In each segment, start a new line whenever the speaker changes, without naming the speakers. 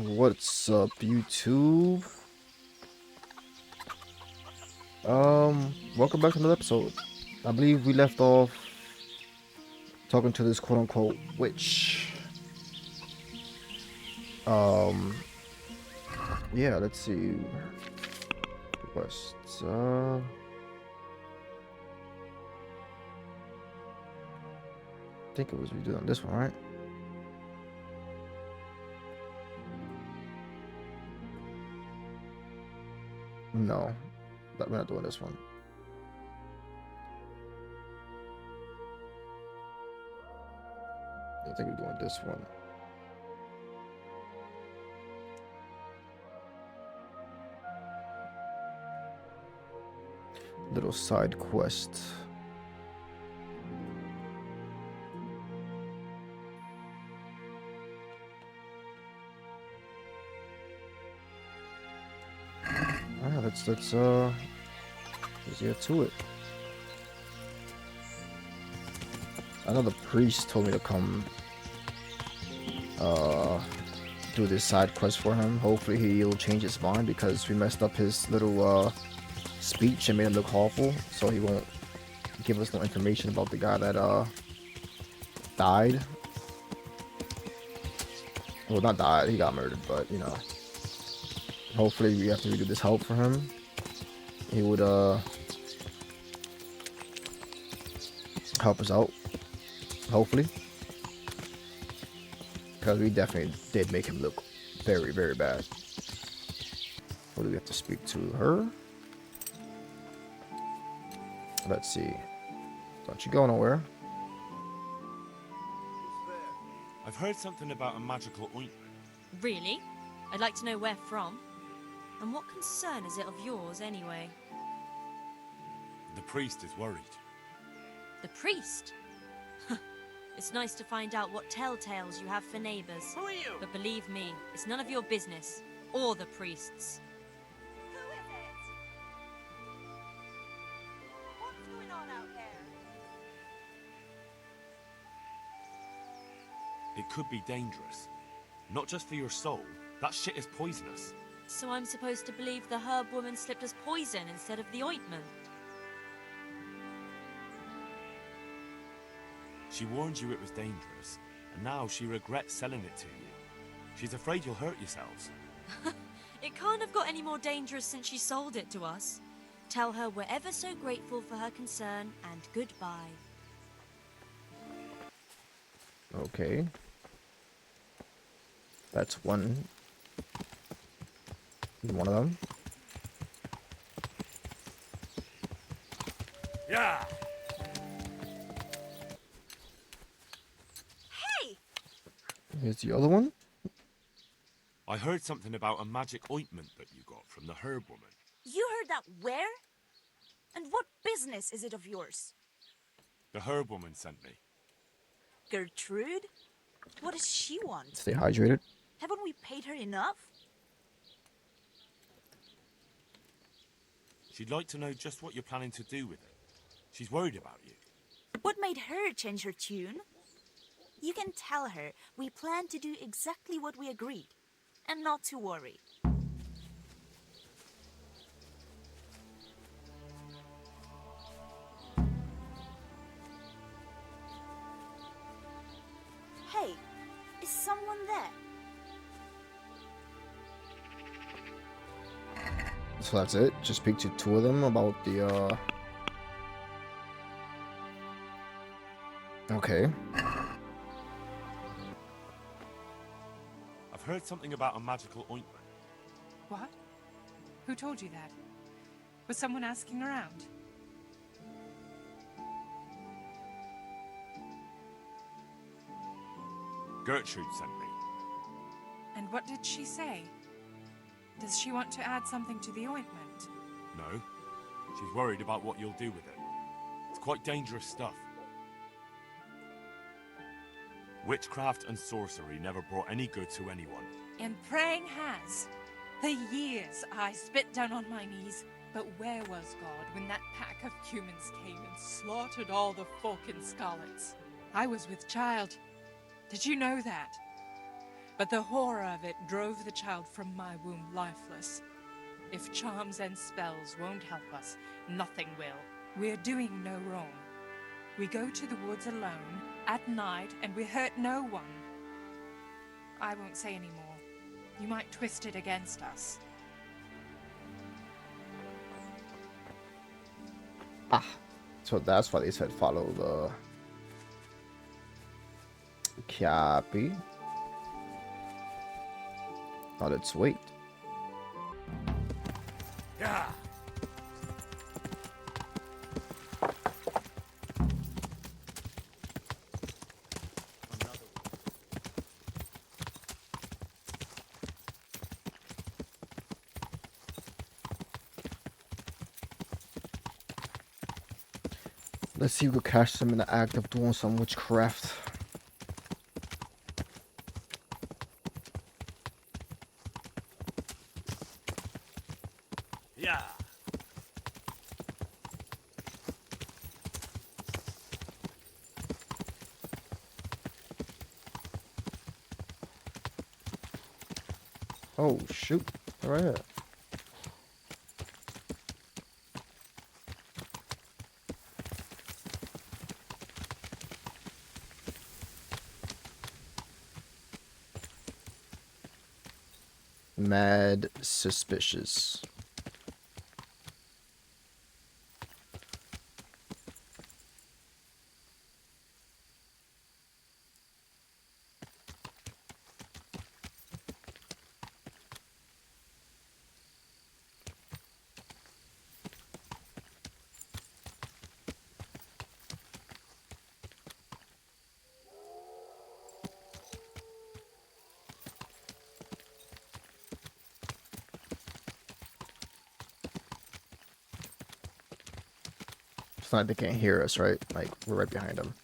What's up, YouTube? Welcome back to another episode. I believe we left off talking to this quote-unquote witch. Yeah, let's see. Quests. I think it was we did on this one, right? No, we're not doing this one. I think we're doing this one. Little side quest. Let's get to it. I know the priest told me to come do this side quest for him. Hopefully he'll change his mind because we messed up his little speech and made him look awful, so he won't give us no information about the guy that died. Well, not died, he got murdered, but you know, hopefully we have to redo this help for him. He would help us out, hopefully, because we definitely did make him look very, very bad. What do we have to speak to her? Let's see. Don't you go nowhere.
I've heard something about a magical ointment.
Really? I'd like to know where from. And what concern is it of yours, anyway?
The priest is worried.
The priest? It's nice to find out what telltales you have for neighbors.
Who are you?
But believe me, it's none of your business. Or the priest's.
Who is it? What's going on out there?
It could be dangerous. Not just for your soul. That shit is poisonous.
So I'm supposed to believe the herb woman slipped us poison instead of the ointment?
She warned you it was dangerous, and now she regrets selling it to you. She's afraid you'll hurt yourselves.
It can't have got any more dangerous since she sold it to us. Tell her we're ever so grateful for her concern, and goodbye.
Okay. That's one of them.
Yeah!
Hey!
Here's the other one.
I heard something about a magic ointment that you got from the herb woman.
You heard that where? And what business is it of yours?
The herb woman sent me.
Gertrude? What does she want?
Stay hydrated.
Haven't we paid her enough?
She'd like to know just what you're planning to do with it. She's worried about you.
What made her change her tune? You can tell her we plan to do exactly what we agreed. And not to worry. Hey, is someone there?
So that's it. Just speak to two of them about the Okay.
I've heard something about a magical ointment.
What? Who told you that? Was someone asking around?
Gertrude sent me.
And what did she say? Does she want to add something to the ointment?
No. She's worried about what you'll do with it. It's quite dangerous stuff. Witchcraft and sorcery never brought any good to anyone.
And praying has. For years I spit down on my knees. But where was God when that pack of humans came and slaughtered all the folk in Scarlets? I was with child. Did you know that? but the horror of it drove the child from my womb lifeless. If charms and spells won't help us, nothing will. We're doing no wrong. We go to the woods alone, at night, and we hurt no one. I won't say any more. You might twist it against us.
Ah, so that's why they said follow the copy. Now let's wait.
Yeah.
Let's see if we can catch them in the act of doing some witchcraft.
Yeah.
Oh shoot! Right here. Mad suspicious. It's not like they can't hear us, right? Like, we're right behind them.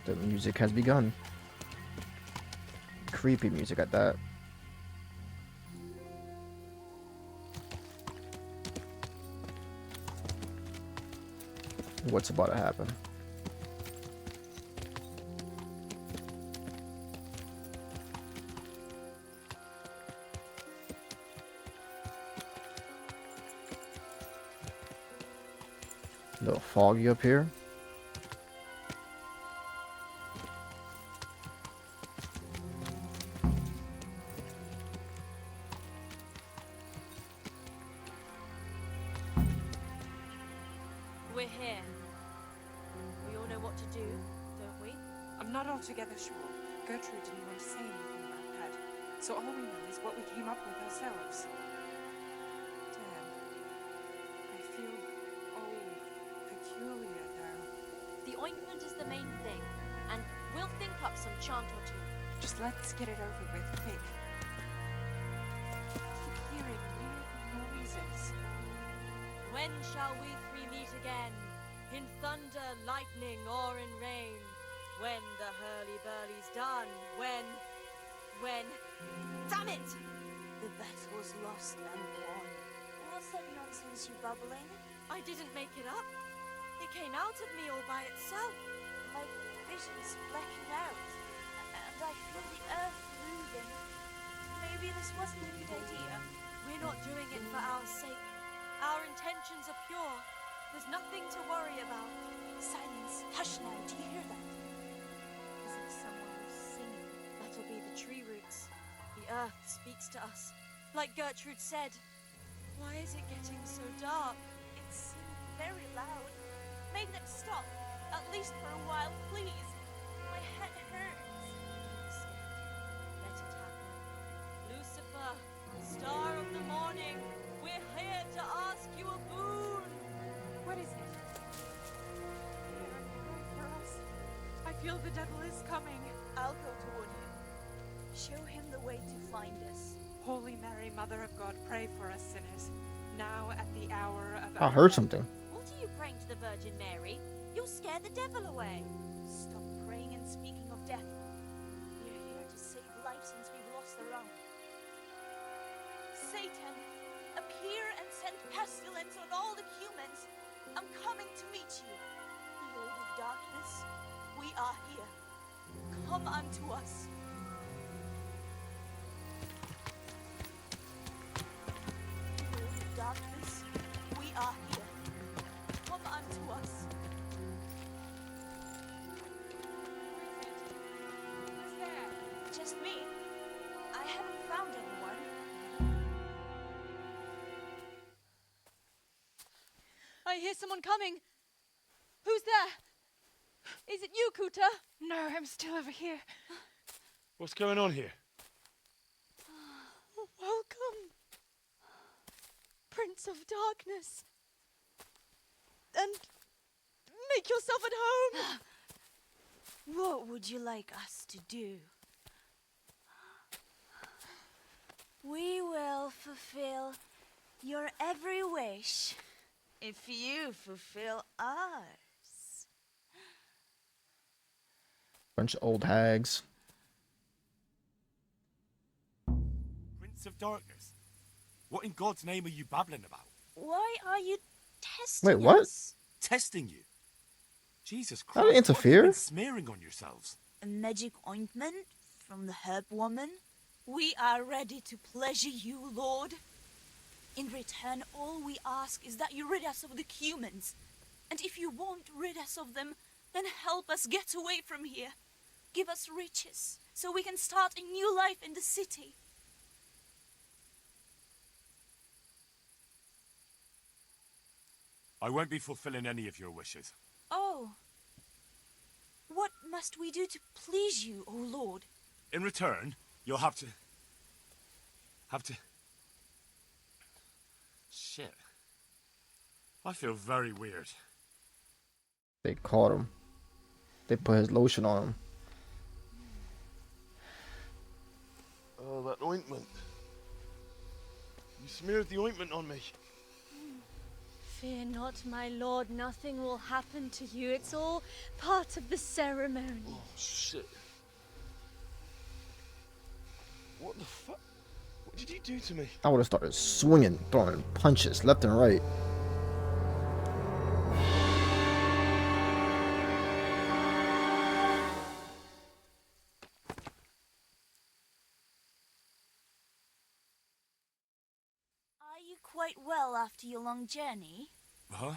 The music has begun. Creepy music at that. What's about to happen? A little foggy up here.
We're here. We all know what to do, don't we?
I'm not altogether sure. Gertrude didn't want to say anything about that. So all we know is what we came up with ourselves. Damn. I feel, peculiar now.
The ointment is the main thing, and we'll think up some chant or two.
Just let's get it over with, quick. I keep hearing weird noises.
When shall we three meet again? In thunder, lightning, or in rain? When the hurly-burly's done? When... Damn it!
The battle's lost and won. What's that nonsense you bubbling?
I didn't make it up. It came out of me all by itself.
My vision's blacking out, and I feel the earth moving. Maybe this wasn't a good idea.
We're not doing it for our sake. Our intentions are pure. There's nothing to worry about.
Silence. Hush now. Do you hear that?
Is it someone who's singing? That'll be the tree roots. The earth speaks to us. Like Gertrude said. Why is it getting so dark?
It's very loud. Make them stop. At least for a while, please. My head hurts.
Don't be scared. Let it happen. Lucifer,
Feel the devil is coming.
I'll go toward him. Show him the way to find us.
Holy Mary, Mother of God, pray for us sinners, now at the hour of
I
our
heard
death.
something.
What are you praying to the Virgin Mary? You'll scare the devil away. Stop praying and speaking of death. We're here to save life since we've lost our own. Satan, appear and send pestilence on all the humans. I'm coming to meet you. Lord of darkness, we are here. Come unto us. Lord of darkness, we are here. Come unto us.
Who's there?
Just me. I haven't found anyone. I hear someone coming. Who's there? Is it you, Kuta?
No, I'm still over here.
What's going on here?
Welcome, Prince of Darkness. And make yourself at home. What would you like us to do? We will fulfill your every wish if you fulfill ours.
Bunch of old hags.
Prince of Darkness? What in God's name are you babbling about?
Why are you testing
Wait, what?
us?
Testing you? Jesus
I didn't
Christ, what have you
interfere.
been smearing on yourselves?
A magic ointment from the herb woman? We are ready to pleasure you, Lord. In return, all we ask is that you rid us of the humans. And if you won't rid us of them, then help us get away from here. Give us riches, so we can start a new life in the city.
I won't be fulfilling any of your wishes.
Oh. What must we do to please you, O Lord?
In return, you'll have to... Shit. I feel very weird.
They caught him. They put his lotion on him.
Oh, that ointment. You smeared the ointment on me.
Fear not, my lord, nothing will happen to you. It's all part of the ceremony.
Oh, shit. What the fuck? What did you do to me?
I would have started swinging, throwing punches left and right.
Are you quite well after your long journey?
Huh?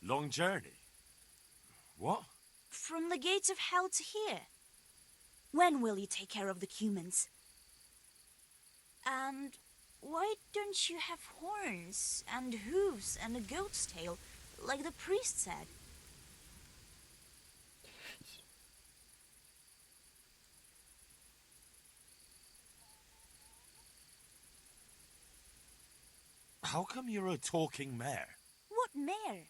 Long journey? What?
From the gates of hell to here. When will you take care of the humans? And why don't you have horns and hooves and a goat's tail, like the priest said?
How come you're a talking mare?
What mare?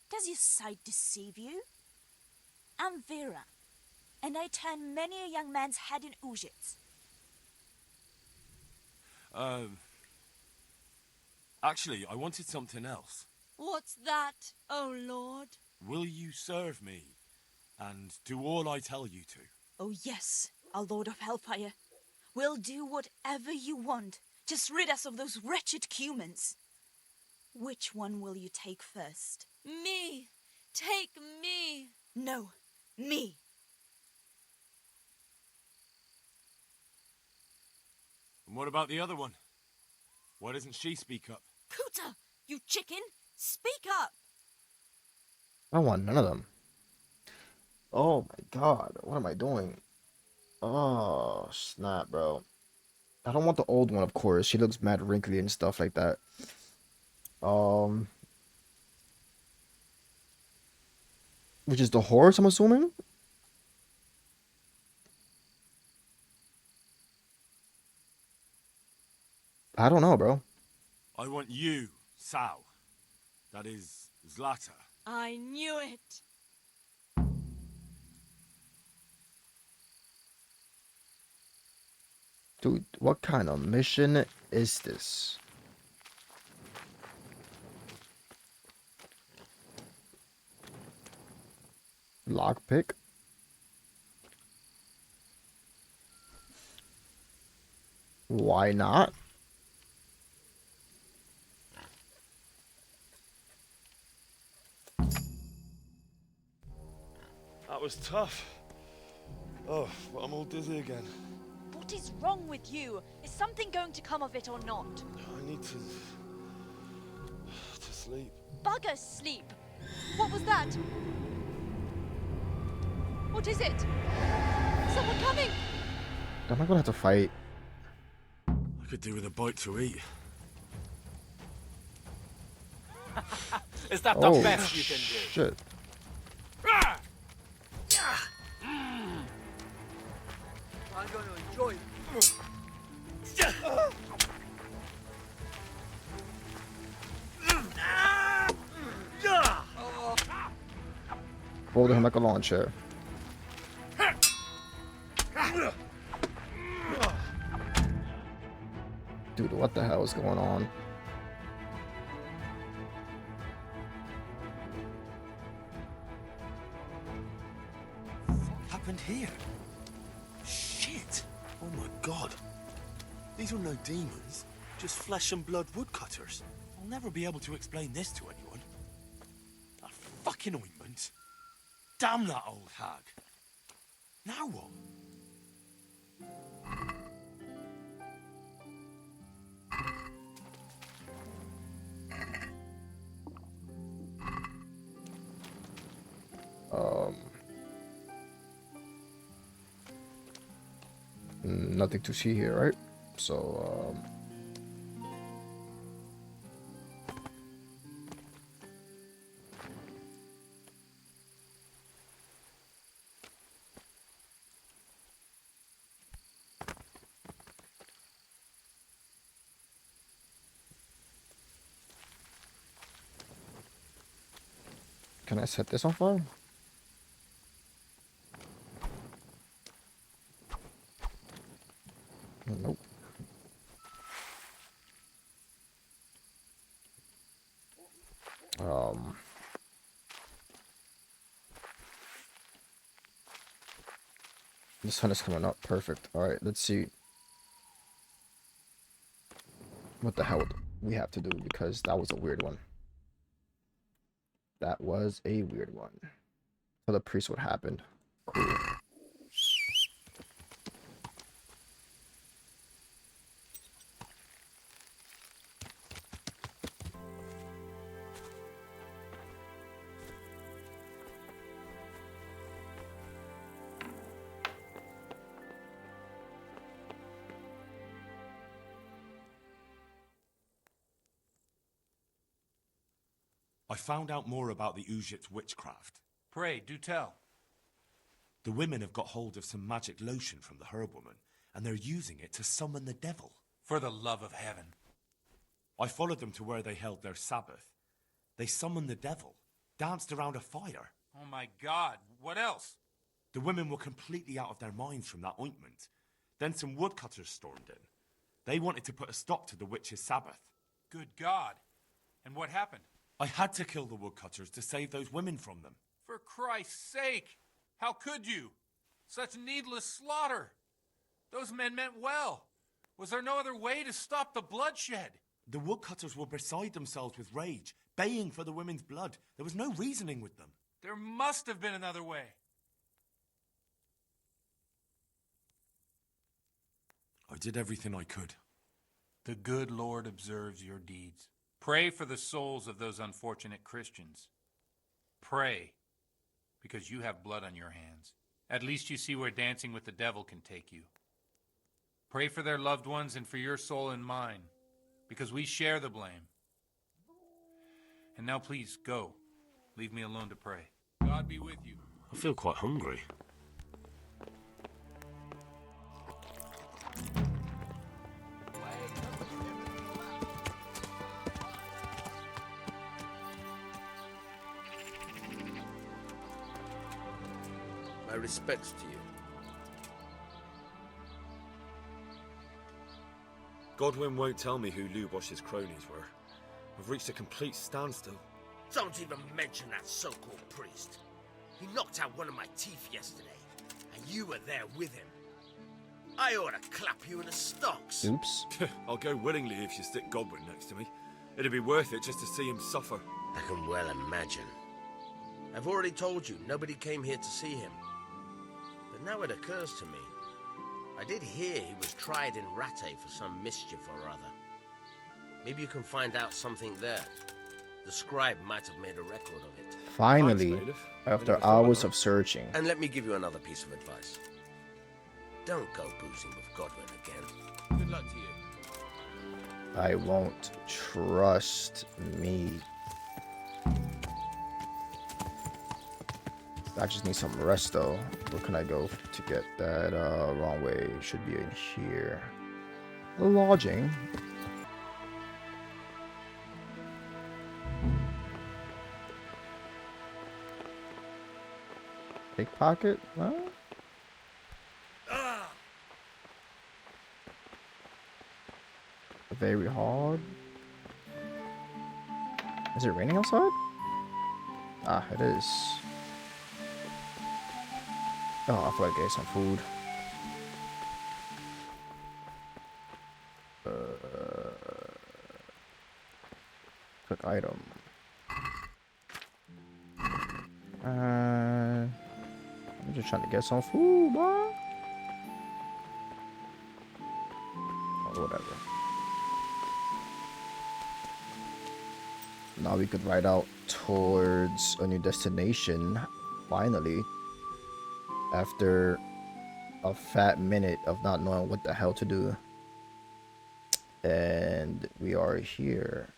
Does your sight deceive you? I'm Vera, and I turn many a young man's head in Uzhitz.
Actually, I wanted something else.
What's that, oh Lord?
Will you serve me and do all I tell you to?
Oh yes, our Lord of Hellfire. We'll do whatever you want. Just rid us of those wretched humans. Which one will you take first? Me! Take me! No, me!
And what about the other one? Why doesn't she speak up?
Kuta, you chicken! Speak up!
I don't want none of them. Oh my god, what am I doing? Oh, snap, bro. I don't want the old one, of course. She looks mad wrinkly and stuff like that. Which is the horse, I'm assuming? I don't know, bro.
I want you, Sao. That is, Zlata.
I knew it!
Dude, what kind of mission is this? Lockpick? Why not?
That was tough. Oh, but I'm all dizzy again.
What is wrong with you? Is something going to come of it or not?
I need to sleep.
Bugger sleep! What was that? What is it? Someone coming!
Am I gonna have to fight?
I could do with a bite to eat.
Is that
Oh,
the best you can do?
shit.
I'm going to enjoy it.
Holding him like a lawn chair. Dude, what the hell is going on?
What happened here? Shit! Oh my god. These are no demons, just flesh and blood woodcutters. I'll never be able to explain this to anyone. That fucking ointment. Damn that old hag. Now what?
Nothing to see here, right? So, can I set this on fire? Nope. The sun is coming up. Perfect. All right, let's see what the hell we have to do, because that was a weird one. That was a weird one. Tell the priest what happened. Cool.
I found out more about the Ujit's witchcraft.
Pray, do tell.
The women have got hold of some magic lotion from the herb woman, and they're using it to summon the devil.
For the love of heaven.
I followed them to where they held their Sabbath. They summoned the devil, danced around a fire.
Oh my God, what else?
The women were completely out of their minds from that ointment. Then some woodcutters stormed in. They wanted to put a stop to the witch's Sabbath.
Good God. And what happened?
I had to kill the woodcutters to save those women from them.
For Christ's sake! How could you? Such needless slaughter! Those men meant well. Was there no other way to stop the bloodshed?
The woodcutters were beside themselves with rage, baying for the women's blood. There was no reasoning with them.
There must have been another way.
I did everything I could.
The good Lord observes your deeds. Pray for the souls of those unfortunate Christians. Pray, because you have blood on your hands. At least you see where dancing with the devil can take you. Pray for their loved ones and for your soul and mine, because we share the blame. And now please, go. Leave me alone to pray. God be with you.
I feel quite hungry.
My respects to you.
Godwin won't tell me who Lubosh's cronies were. I've reached a complete standstill.
Don't even mention that so-called priest. He knocked out one of my teeth yesterday, and you were there with him. I ought to clap you in the stocks.
Oops.
I'll go willingly if you stick Godwin next to me. It'd be worth it just to see him suffer.
I can well imagine. I've already told you, nobody came here to see him. But now it occurs to me, I did hear he was tried in Rattay for some mischief or other. Maybe you can find out something there. The scribe might have made a record of it.
Finally,
Thanks, bailiff.
after
I never thought
hours
that.
of searching.
And let me give you another piece of advice. Don't go boozing with Godwin again. Good luck to you.
I won't. Trust me. I just need some rest though. Where can I go to get that? Wrong way. Should be in here. Lodging. Pickpocket? Huh? Very hard. Is it raining outside? Ah, it is. Oh, I feel like getting some food. Cook item. I'm just trying to get some food, boy. Or whatever. Now we could ride out towards a new destination, finally. After a fat minute of not knowing what the hell to do. And we are here.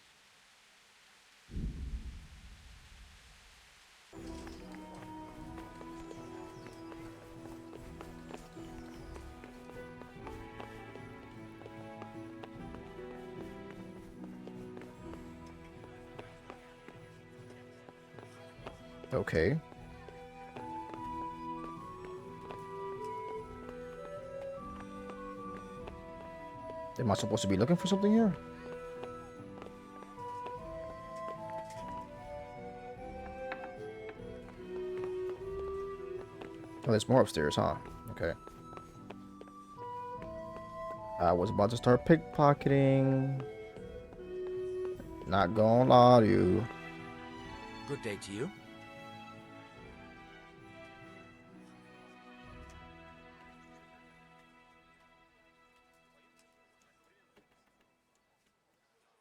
Okay. Am I supposed to be looking for something here? Oh, there's more upstairs, huh? Okay. I was about to start pickpocketing. Not gonna lie to you.
Good day to you.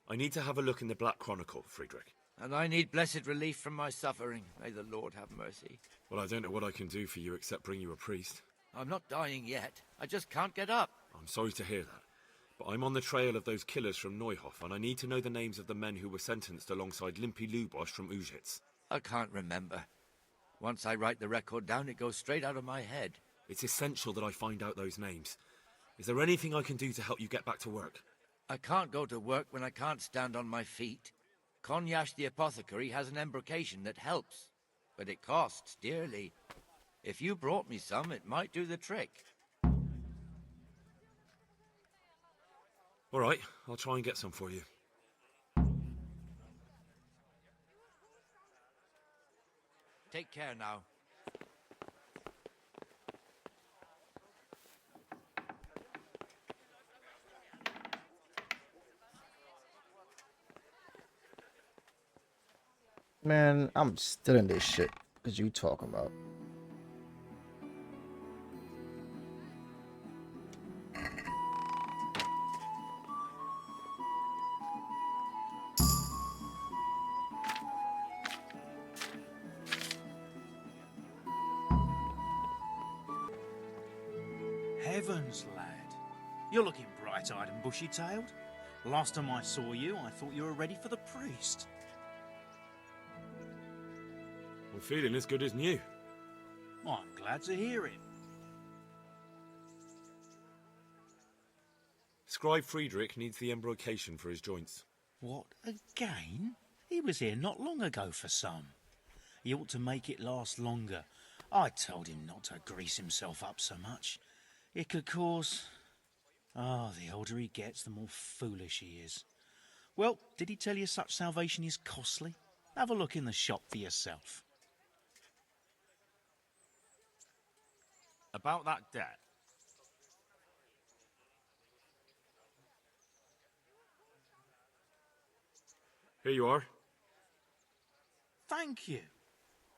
I need to have a look in the Black Chronicle, Friedrich.
And I need blessed relief from my suffering. May the Lord have mercy.
Well, I don't know what I can do for you except bring you a priest.
I'm not dying yet. I just can't get up.
I'm sorry to hear that. But I'm on the trail of those killers from Neuhof, and I need to know the names of the men who were sentenced alongside Limpy Lubosh from Ujitz.
I can't remember. Once I write the record down, it goes straight out of my head.
It's essential that I find out those names. Is there anything I can do to help you get back to work?
I can't go to work when I can't stand on my feet. Konyash the apothecary has an embrocation that helps, but it costs dearly. If you brought me some, it might do the trick.
All right, I'll try and get some for you.
Take care now.
Man, I'm still in this shit. What you talking about?
Heavens, lad. You're looking bright-eyed and bushy-tailed. Last time I saw you, I thought you were ready for the priest.
I'm feeling as good as new.
I'm glad to hear it.
Scribe Friedrich needs the embrocation for his joints.
What, again? He was here not long ago for some. He ought to make it last longer. I told him not to grease himself up so much. It could cause...
Ah, the older he gets, the more foolish he is. Well, did he tell you such salvation is costly? Have a look in the shop for yourself.
About that debt. Here you are.
Thank you.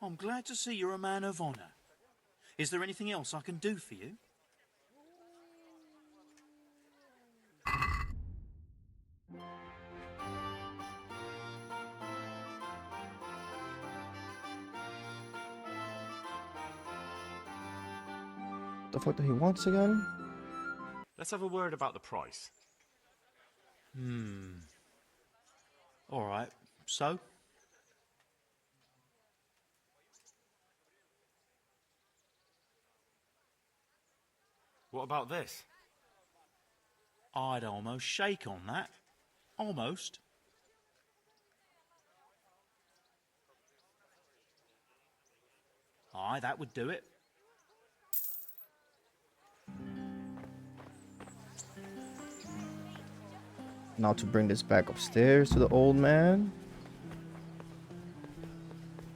I'm glad to see you're a man of honour. Is there anything else I can do for you?
The fuck that he wants again?
Let's have a word about the price.
All right, so?
What about this?
I'd almost shake on that. Almost. Aye, that would do it.
Now to bring this back upstairs to the old man.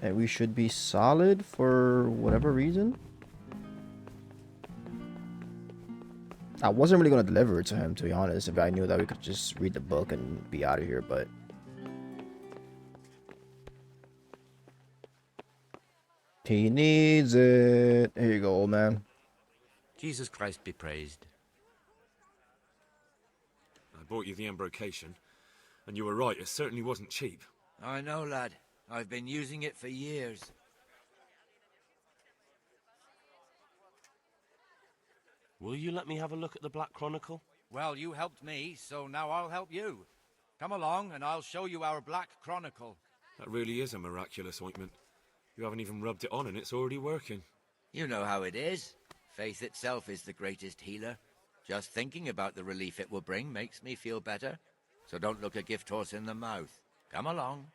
And we should be solid for whatever reason. I wasn't really going to deliver it to him, to be honest, if I knew that we could just read the book and be out of here, but... he needs it. Here you go, old man.
Jesus Christ be praised.
I bought you the embrocation, and you were right, it certainly wasn't cheap.
I know, lad. I've been using it for years.
Will you let me have a look at the Black Chronicle?
Well, you helped me, so now I'll help you. Come along and I'll show you our Black Chronicle.
That really is a miraculous ointment. You haven't even rubbed it on and it's already working.
You know how it is. Faith itself is the greatest healer. Just thinking about the relief it will bring makes me feel better. So don't look a gift horse in the mouth. Come along.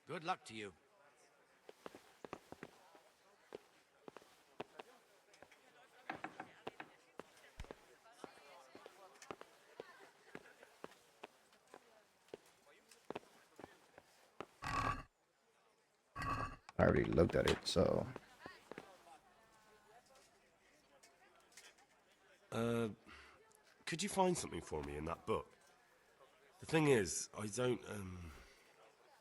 Good luck to you.
I already looked at it, so...
Could you find something for me in that book? The thing is, I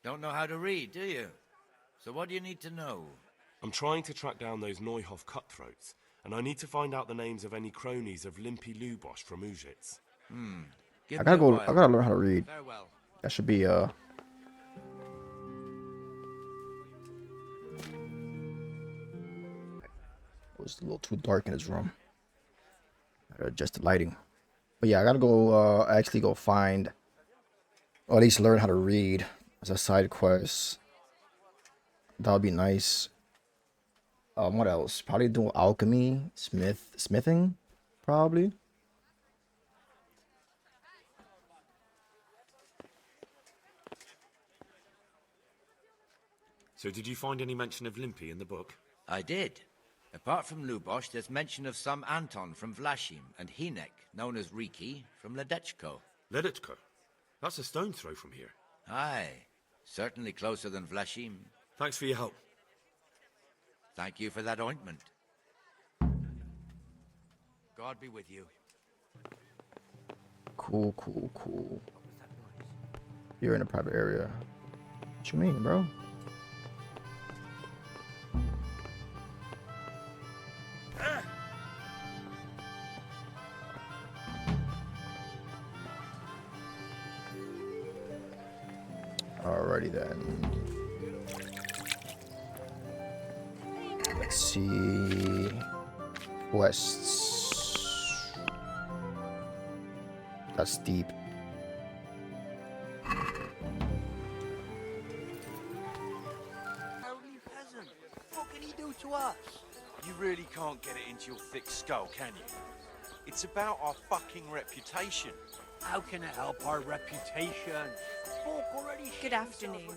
Don't know how to read, do you? So what do you need to know?
I'm trying to track down those Neuhoff cutthroats, and I need to find out the names of any cronies of Limpy Lubosh from Ujitz.
I gotta learn how to read.
Farewell.
That should be, It was a little too dark in his room. Gotta adjust the lighting. But yeah, I gotta go, actually go find, or at least learn how to read as a side quest. That would be nice. What else? Probably do alchemy, smithing, probably.
So did you find any mention of Limpy in the book?
I did. Apart from Lubosh, there's mention of some Anton from Vlashim and Hinek, known as Riki, from Ledechko.
Ledechko? That's a stone's throw from here.
Aye, certainly closer than Vlashim.
Thanks for your help.
Thank you for that ointment. God be with you.
Cool, cool, cool. You're in a private area. What you mean, bro? Alrighty then. Let's see. Quests. That's deep.
Only peasant. What can he do to us? You really can't get it into your thick skull, can you? It's about our fucking reputation. How can it help our reputation?
Good afternoon.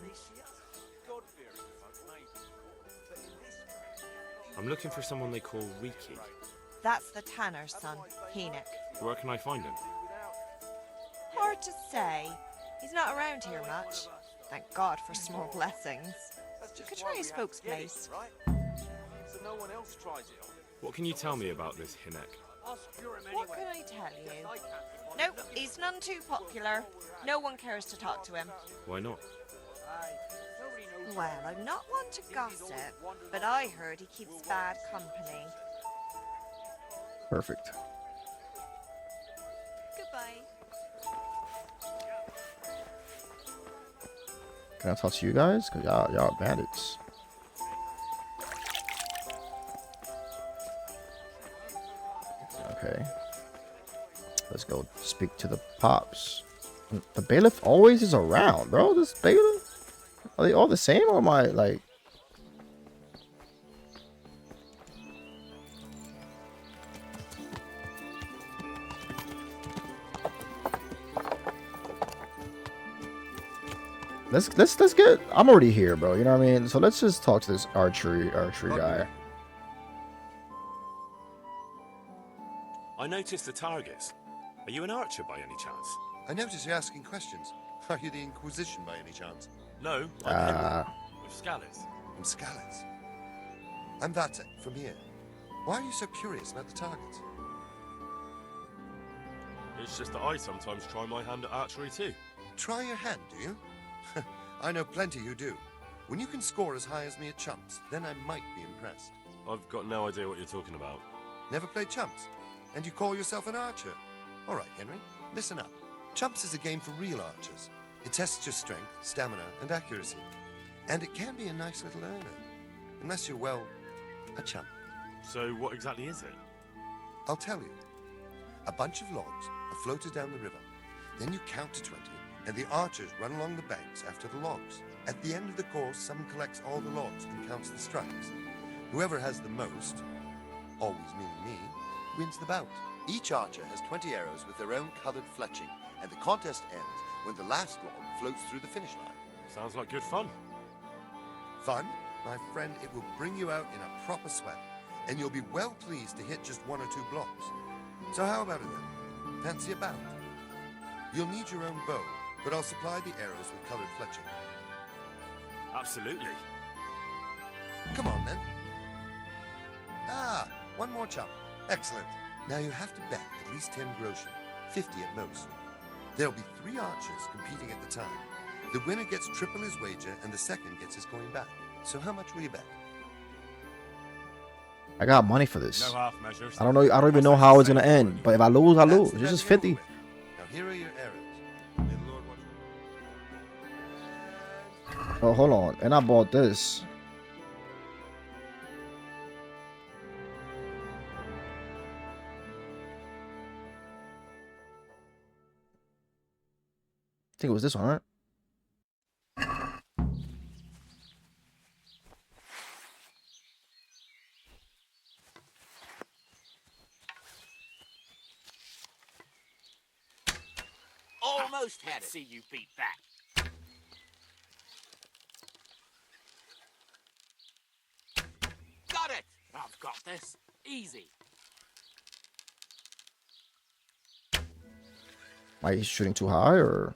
I'm looking for someone they call Riki.
That's the tanner's son, Hinek.
Where can I find him?
to say. He's not around here much. Thank God for small blessings. You could try his folks' place.
So no one else tries it.
What can you tell me about this Hinek?
What can I tell you? Nope, he's none too popular. No one cares to talk to him.
Why not?
Well, I'm not one to gossip, but I heard he keeps bad company.
Perfect.
Goodbye.
Can I talk to you guys? Cause y'all are bandits. Okay. Let's go speak to the pops. The bailiff always is around, bro. This bailiff? Are they all the same, or am I like? Let's get. I'm already here, bro. You know what I mean? So let's just talk to this archery guy.
I noticed the targets. Are you an archer by any chance?
I notice you're asking questions. Are you the Inquisition by any chance?
No, I'm Henry, of Scalise.
From Scalise? I'm Vatek, from here. Why are you so curious about the targets?
It's just that I sometimes try my hand at archery too.
Try your hand, do you? I know plenty who do. When you can score as high as me at chumps, then I might be impressed.
I've got no idea what you're talking about.
Never played chumps? And you call yourself an archer? All right, Henry, listen up. Chumps is a game for real archers. It tests your strength, stamina, and accuracy. And it can be a nice little earner. Unless you're, well, a chump.
So what exactly is it?
I'll tell you. A bunch of logs are floated down the river. Then you count to 20, and the archers run along the banks after the logs. At the end of the course, someone collects all the logs and counts the strikes. Whoever has the most, always meaning me, wins the bout. Each archer has 20 arrows with their own colored fletching, and the contest ends when the last log floats through the finish line.
Sounds like good fun.
Fun? My friend, it will bring you out in a proper sweat, and you'll be well pleased to hit just 1 or 2 blocks. So how about it then? Fancy a bout? You'll need your own bow, but I'll supply the arrows with colored fletching.
Absolutely.
Come on, then. Ah, one more chump. Excellent. Now you have to bet at least 10 groschen, 50 at most. There'll be 3 archers competing at the time. The winner gets triple his wager, and the second gets his coin back. So how much will you bet?
I got money for this.
No half measures.
I don't know. I don't even know how it's gonna end. But if I lose, I lose. It's just 50.
Now here are your arrows.
Oh, hold on. And I bought this. I think it was this one, right?
Almost had it. See you beat that. Got it! I've got this. Easy.
Am I shooting too high, or?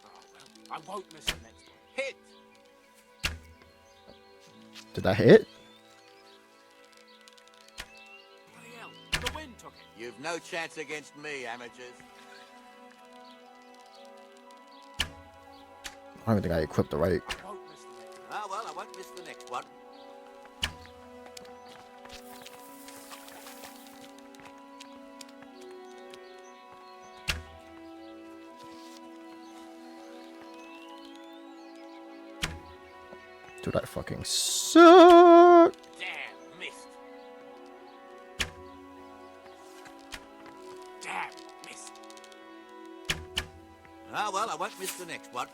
Oh, well, I won't miss the next one. Hit!
Did I hit?
Bloody hell, the wind took it. You've no chance against me, amateurs.
I don't even think I equipped the right.
I won't miss the next one. Ah, well, I won't miss the next one.
Dude, I fucking suck.
Damn, missed. Damn, missed. Ah, well, I won't miss the next one.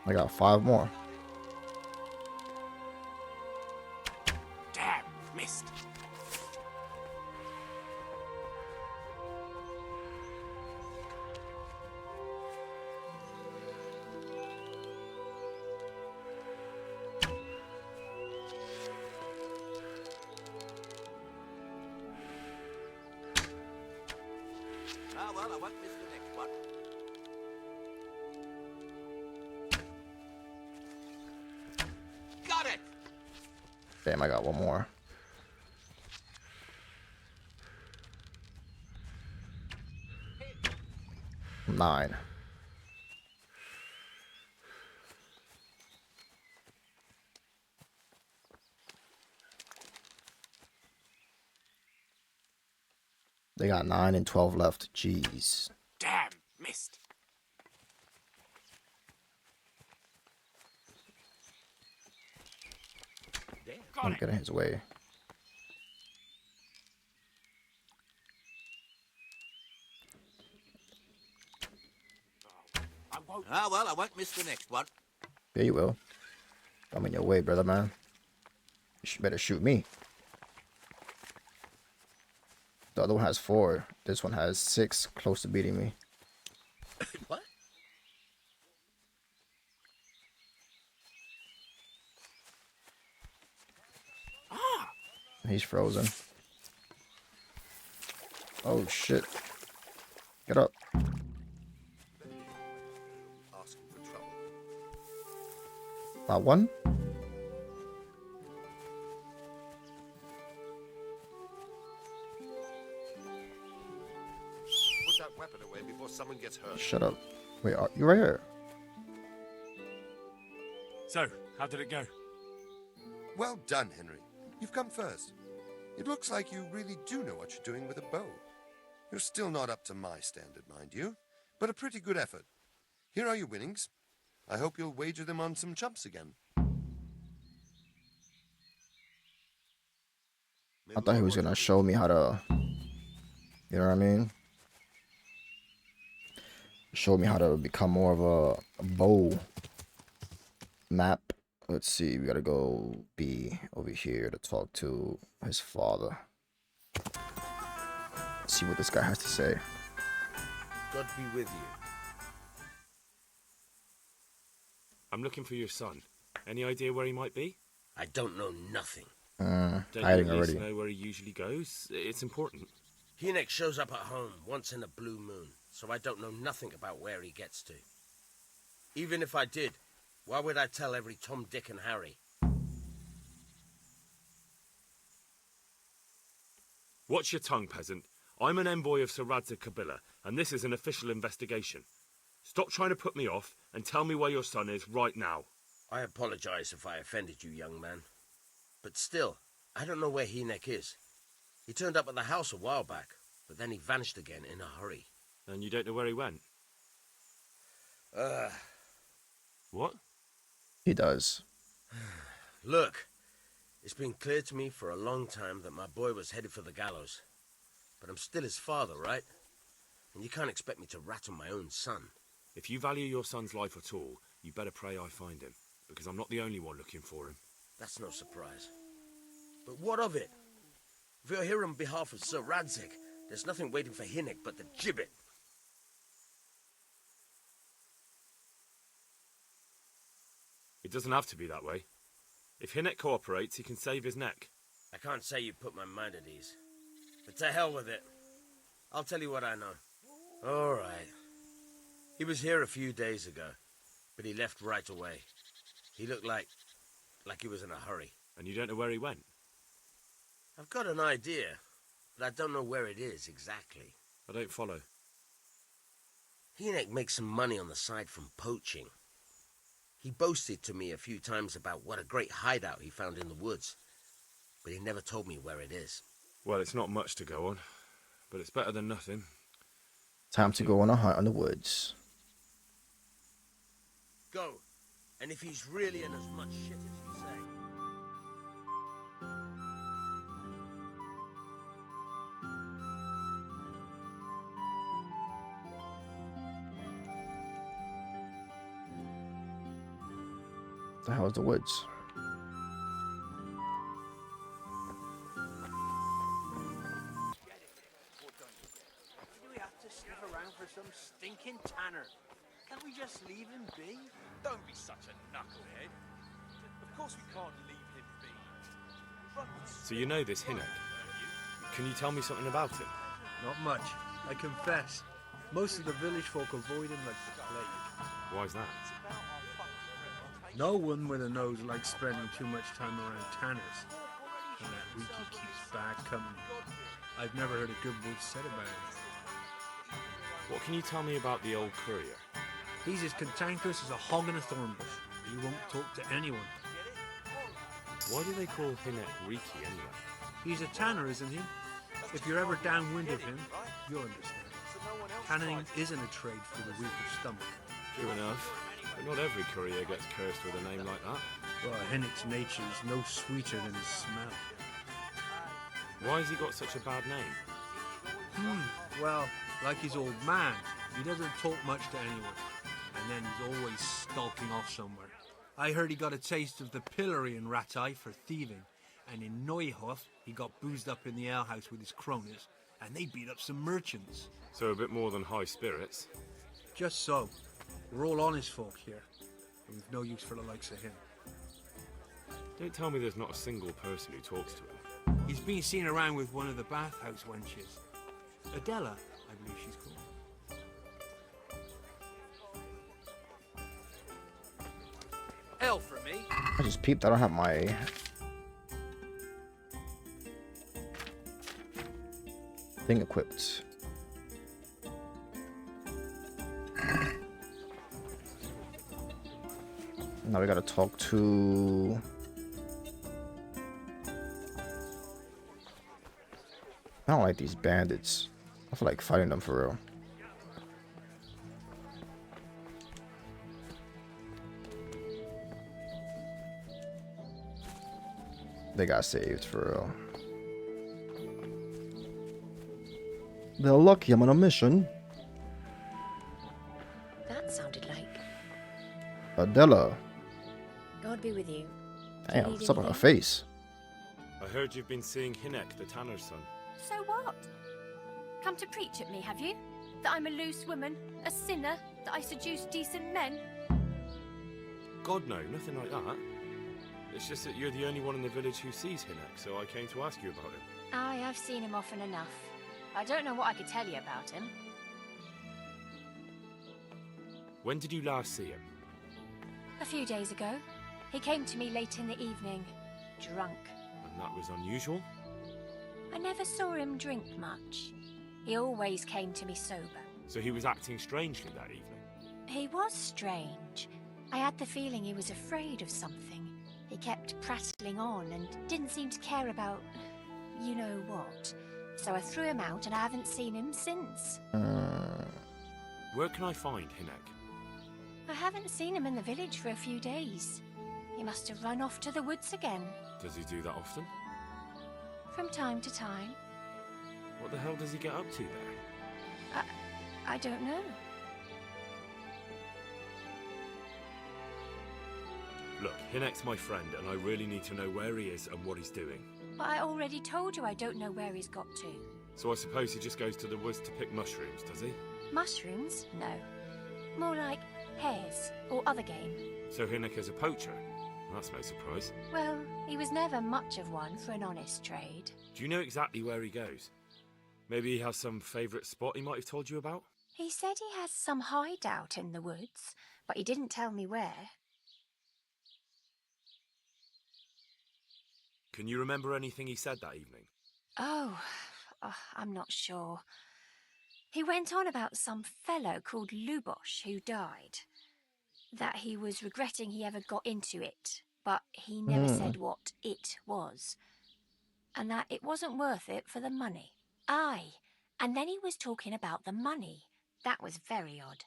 I got 5 more.
Damn, missed.
Ah, well, I won't miss the next one. Got it!
Damn, I got one more. Nine. They got 9 and 12 left. Jeez.
Damn, missed.
I'm getting his way.
Ah, well, I won't miss the next one.
Yeah, you will. I'm in your way, brother, man. You better shoot me. The other one has 4. This one has 6, close to beating me.
What?
He's frozen. Oh, shit. Get up.
Asking for trouble.
Not one?
Put that weapon away before someone gets hurt.
Shut up. Wait, are you right here?
So, how did it go?
Well done, Henry. You've come first. It looks like you really do know what you're doing with a bow. You're still not up to my standard, mind you, but a pretty good effort. Here are your winnings. I hope you'll wager them on some chumps again.
I thought he was gonna show me how to, you know what I mean? Show me how to become more of a bow map. Let's see, we gotta go B over here to talk to his father. See what this guy has to say.
God be with you.
I'm looking for your son. Any idea where he might be?
I don't know nothing.
Don't
Hiding
you at least
already.
know where he usually goes? It's important.
Hynek shows up at home once in a blue moon, so I don't know nothing about where he gets to. Even if I did, why would I tell every Tom, Dick, and Harry?
Watch your tongue, peasant. I'm an envoy of Sir Radzig Kobyla, and this is an official investigation. Stop trying to put me off, and tell me where your son is right now.
I apologize if I offended you, young man. But still, I don't know where Hynek is. He turned up at the house a while back, but then he vanished again in a hurry.
And you don't know where he went? What?
He does.
Look, it's been clear to me for a long time that my boy was headed for the gallows. But I'm still his father, right? And you can't expect me to rat on my own son.
If you value your son's life at all, you better pray I find him, because I'm not the only one looking for him.
That's no surprise. But what of it? If you're here on behalf of Sir Radzig, there's nothing waiting for Hynek but the gibbet.
It doesn't have to be that way. If Hynek cooperates, he can save his neck.
I can't say you put my mind at ease. But to hell with it. I'll tell you what I know. All right. He was here a few days ago, but he left right away. He looked like he was in a hurry.
And you don't know where he went?
I've got an idea, but I don't know where it is exactly.
I don't follow.
Hynek makes some money on the side from poaching. He boasted to me a few times about what a great hideout he found in the woods, but he never told me where it is.
Well, it's not much to go on, but it's better than nothing.
Time to go on a hunt in the woods.
Go, and if he's really in as much shit as you say...
The hell is the woods?
Do we have to sniff around for some stinking tanner? Can't we just leave him be?
Don't be such a knucklehead. Of course we can't leave him be.
So you know this Hynek? Can you tell me something about him?
Not much.
I confess, most of the village folk avoid him like the plague.
Why's that?
No one with a nose likes spending too much time around tanners. And that Riki keeps bad company. I've never heard a good word said about him.
What can you tell me about the old courier?
He's as cantankerous as a hog in a thorn bush. He won't talk to anyone.
Why do they call Hinek Riki anyway?
He's a tanner, isn't he? If you're ever downwind of him, you'll understand. Tanning isn't a trade for the weak of stomach.
True enough, but not every courier gets cursed with a name like that.
Well, Hinnick's nature is no sweeter than his smell.
Why has he got such a bad name?
Well, like his old man, he doesn't talk much to anyone. And then he's always skulking off somewhere. I heard he got a taste of the pillory in Rattay for thieving. And in Neuhof, he got boozed up in the alehouse with his cronies. And they beat up some merchants.
So a bit more than high spirits.
Just so. We're all honest folk here. And we've no use for the likes of him.
Don't tell me there's not a single person who talks to him.
He's been seen around with one of the bathhouse wenches. Adela, I believe she's called.
Hell for me.
I just peeped. I don't have my thing equipped. Now we gotta talk to... I don't like these bandits. I feel like fighting them for real. They got saved for real. They're lucky I'm on a mission.
That sounded like...
Adela.
God be with you.
Damn, what's up on her face?
I heard you've been seeing Hinek, the tanner's son.
So what? Come to preach at me, have you? That I'm a loose woman, a sinner, that I seduce decent men?
God, no, nothing like that. It's just that you're the only one in the village who sees Hinek, so I came to ask you about him.
Aye, I've seen him often enough. I don't know what I could tell you about him.
When did you last see him?
A few days ago. He came to me late in the evening, drunk.
And that was unusual?
I never saw him drink much. He always came to me sober.
So he was acting strangely that evening?
He was strange. I had the feeling he was afraid of something. He kept prattling on and didn't seem to care about... you know what. So I threw him out and I haven't seen him since.
Where can I find Hinek?
I haven't seen him in the village for a few days. He must have run off to the woods again.
Does he do that often?
From time to time.
What the hell does he get up to there?
I don't know.
Look, Hinek's my friend, and I really need to know where he is and what he's doing.
But I already told you I don't know where he's got to.
So I suppose he just goes to the woods to pick mushrooms, does he?
Mushrooms? No. More like hares or other game.
So Hinek is a poacher? That's no surprise.
Well, he was never much of one for an honest trade.
Do you know exactly where he goes? Maybe he has some favourite spot he might have told you about?
He said he has some hideout in the woods, but he didn't tell me where.
Can you remember anything he said that evening?
Oh, I'm not sure. He went on about some fellow called Lubosh who died. That he was regretting he ever got into it, but he never said what it was. And that it wasn't worth it for the money. Aye, and then he was talking about the money. That was very odd.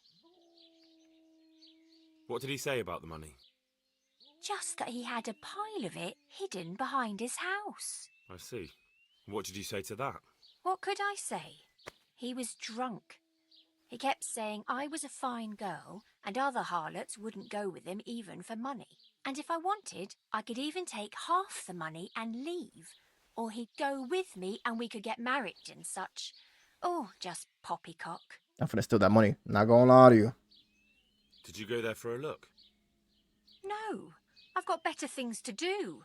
What did he say about the money?
Just that he had a pile of it hidden behind his house.
I see. What did you say to that?
What could I say? He was drunk. He kept saying I was a fine girl and other harlots wouldn't go with him even for money. And if I wanted, I could even take half the money and leave. Or he'd go with me and we could get married and such. Oh, just poppycock.
I'm finna steal that money. Not gonna lie to you.
Did you go there for a look?
No, I've got better things to do.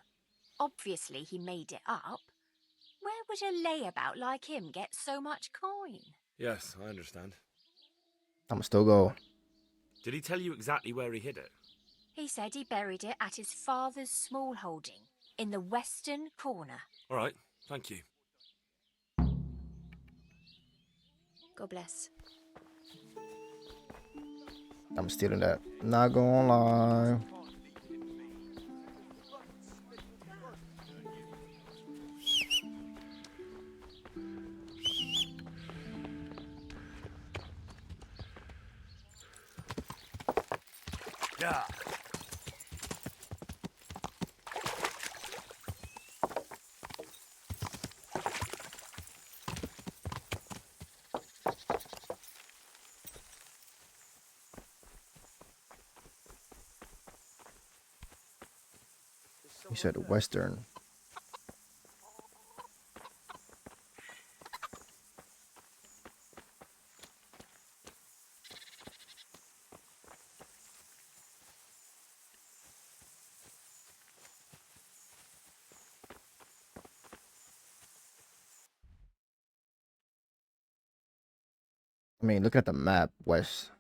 Obviously he made it up. Where would a layabout like him get so much coin?
Yes, I understand.
I'ma still go.
Did he tell you exactly where he hid it?
He said he buried it at his father's small holding in the western corner.
All right, thank you.
God bless.
I'm stealing that. Not gonna lie.
Yeah.
You said western. I mean, look at the map. West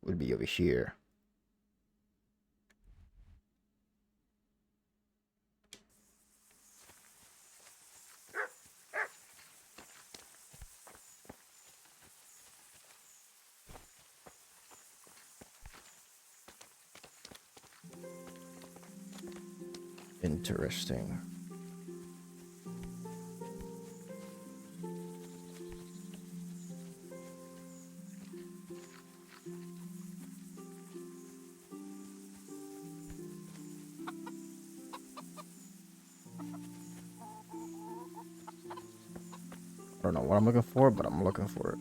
would be over here. Interesting. I don't know what I'm looking for, but I'm looking for it.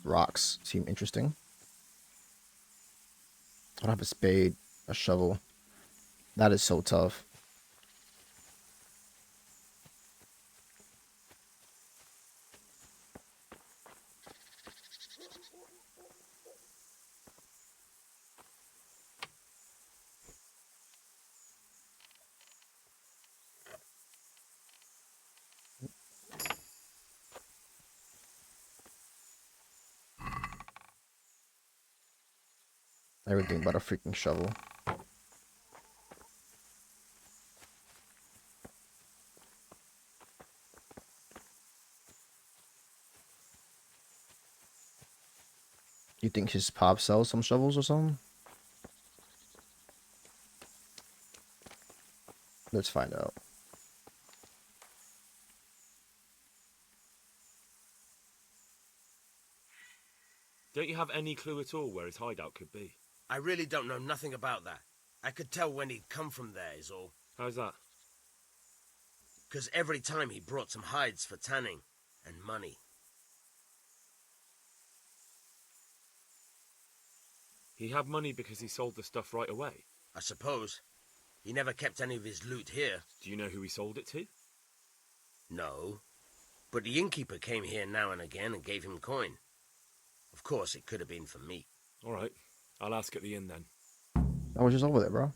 Rocks seem interesting. I don't have a spade, a shovel. That is so tough. Everything but a freaking shovel. You think his pop sells some shovels or something? Let's find out.
Don't you have any clue at all where his hideout could be?
I really don't know nothing about that. I could tell when he'd come from there is all.
How's that?
'Cause every time he brought some hides for tanning and money.
He had money because he sold the stuff right away?
I suppose. He never kept any of his loot here.
Do you know who he sold it to?
No. But the innkeeper came here now and again and gave him coin. Of course, it could have been for me.
All right. I'll ask at the inn then.
I was just over there, bro.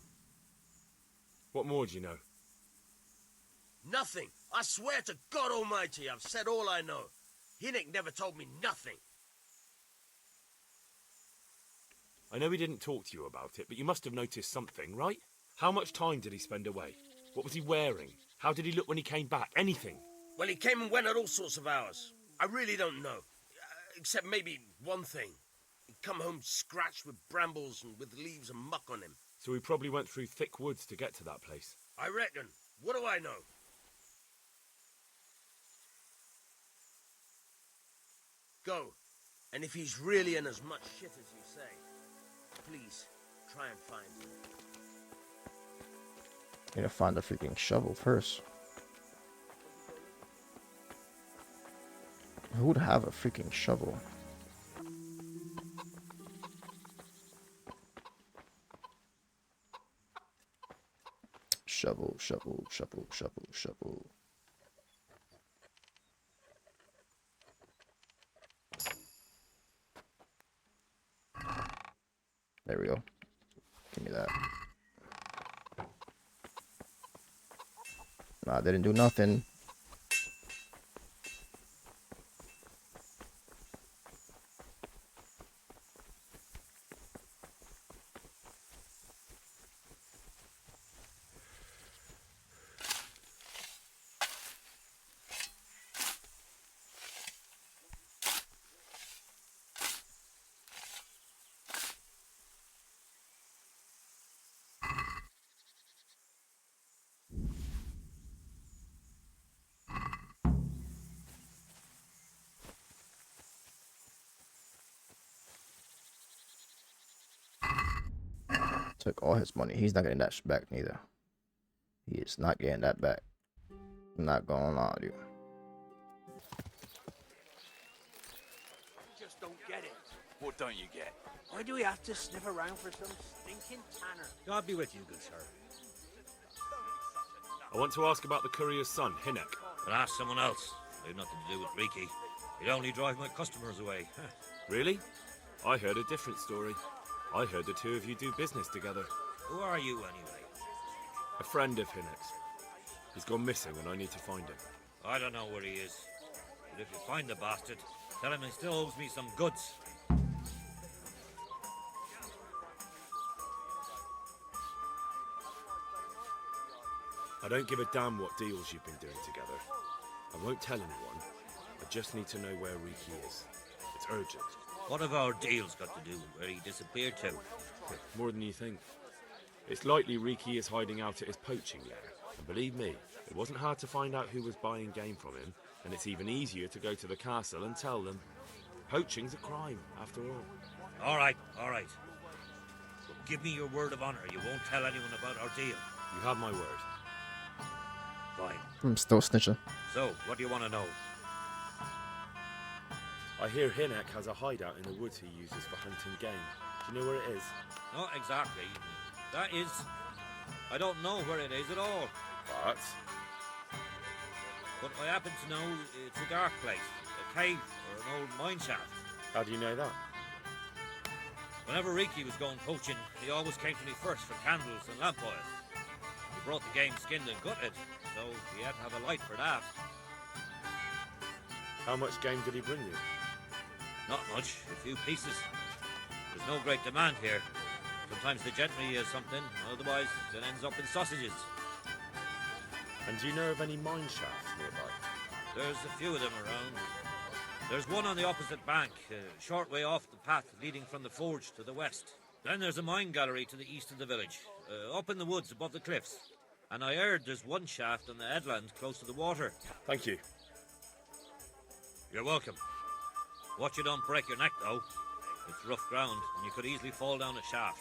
What more do you know?
Nothing. I swear to God Almighty, I've said all I know. Hinnick never told me nothing.
I know he didn't talk to you about it, but you must have noticed something, right? How much time did he spend away? What was he wearing? How did he look when he came back? Anything?
Well, he came and went at all sorts of hours. I really don't know. Except maybe one thing. He'd come home scratched with brambles and with leaves and muck on him.
So he probably went through thick woods to get to that place.
I reckon. What do I know? Go. And if he's really in as much shit as you say, please, try and find him.
Need to find the freaking shovel first. Who would have a freaking shovel? Shovel, shovel, shovel, shovel, shovel. There we go. Give me that. Nah, didn't do nothing. Took all his money. He's not getting that back neither. He is not getting that back. I'm not gonna lie to you.
Just don't get it. What don't you get? Why do we have to sniff around for some stinking tanner?
God be with you, good sir.
I want to ask about the courier's son, Hinek.
But ask someone else. They've nothing to do with Riki. He'd only drive my customers away.
Really? I heard a different story. I heard the two of you do business together.
Who are you, anyway?
A friend of Hinek's. He's gone missing and I need to find him.
I don't know where he is. But if you find the bastard, tell him he still owes me some goods.
I don't give a damn what deals you've been doing together. I won't tell anyone. I just need to know where Riki is. It's urgent.
What have our deals got to do with where he disappeared to?
More than you think. It's likely Riki is hiding out at his poaching lair. And believe me, it wasn't hard to find out who was buying game from him, and it's even easier to go to the castle and tell them. Poaching's a crime, after all.
All right, all right. But give me your word of honor you won't tell anyone about our deal.
You have my word.
Fine.
I'm still snitching.
So, what do you want to know?
I hear Hinek has a hideout in the woods he uses for hunting game. Do you know where it is?
Not exactly. That is... I don't know where it is at all.
But
I happen to know it's a dark place. A cave or an old mine shaft.
How do you know that?
Whenever Riki was going poaching, he always came to me first for candles and lamp oil. He brought the game skinned and gutted, so he had to have a light for that.
How much game did he bring you?
Not much, a few pieces. There's no great demand here. Sometimes the gentry is something, otherwise it ends up in sausages.
And do you know of any mine shafts nearby?
There's a few of them around. There's one on the opposite bank, a short way off the path leading from the forge to the west. Then there's a mine gallery to the east of the village, up in the woods above the cliffs. And I heard there's one shaft on the headland close to the water.
Thank you.
You're welcome. Watch you don't break your neck, though. It's rough ground, and you could easily fall down a shaft.